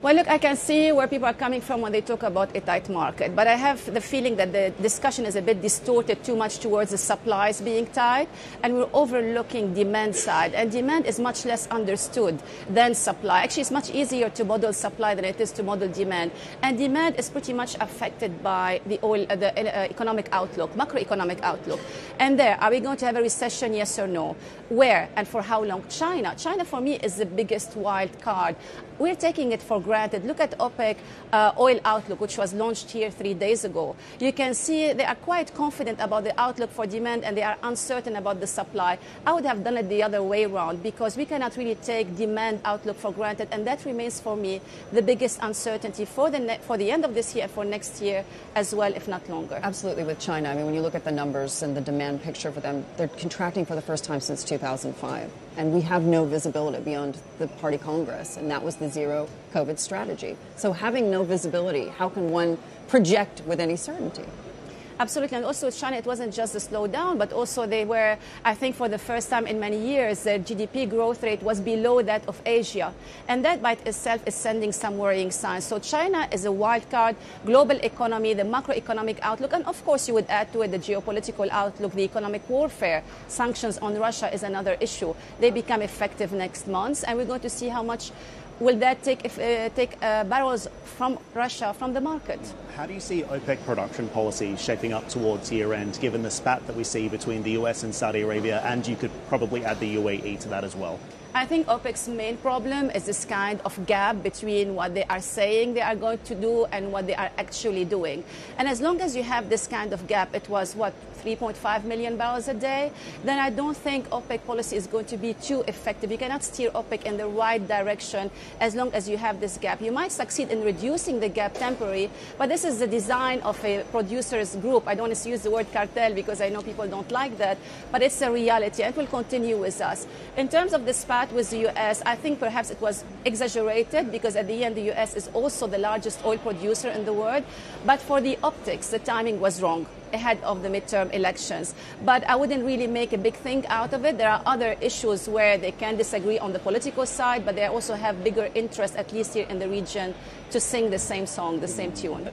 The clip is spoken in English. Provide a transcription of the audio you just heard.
Well, look, I can see where people are coming from when they talk about a tight market. But I have the feeling that the discussion is a bit distorted too much towards the supplies being tight, and we're overlooking demand side. And demand is much less understood than supply. Actually, it's much easier to model supply than it is to model demand. And demand is pretty much affected by the economic outlook, macroeconomic outlook. And there, are we going to have a recession, yes or no? Where and for how long? China. China, for me, is the biggest wild card. We're taking it for granted. Look at OPEC oil outlook, which was launched here 3 days ago. You can see they are quite confident about the outlook for demand, and they are uncertain about the supply. I would have done it the other way around, because we cannot really take demand outlook for granted, and that remains for me the biggest uncertainty for the end of this year and for next year as well, if not longer. Absolutely, with China. I mean, when you look at the numbers and the demand picture for them, they're contracting for the first time since 2005. And we have no visibility beyond the Party Congress, and that was the zero COVID strategy. So having no visibility, how can one project with any certainty? Absolutely. And also with China, it wasn't just a slowdown, but also they were, I think for the first time in many years, their GDP growth rate was below that of Asia. And that by itself is sending some worrying signs. So China is a wild card, global economy, the macroeconomic outlook, and of course you would add to it the geopolitical outlook, the economic warfare. Sanctions on Russia is another issue. They become effective next month, and we're going to see how much will that take barrels from Russia from the market. How do you see OPEC production policy shaping up towards year-end, given the spat that we see between the US and Saudi Arabia, and you could probably add the UAE to that as well? I think OPEC's main problem is this kind of gap between what they are saying they are going to do and what they are actually doing. And as long as you have this kind of gap, it was, 3.5 million barrels a day, then I don't think OPEC policy is going to be too effective. You cannot steer OPEC in the right direction as long as you have this gap. You might succeed in reducing the gap temporarily, but this is the design of a producers group. I don't want to use the word cartel because I know people don't like that, but it's a reality and it will continue with us. In terms of the spat with the US, I think perhaps it was exaggerated because at the end the US is also the largest oil producer in the world, but for the optics, the timing was wrong ahead of the midterm elections. But I wouldn't really make a big thing out of it. There are other issues where they can disagree on the political side, but they also have bigger interest, at least here in the region, to sing the same song, the same tune.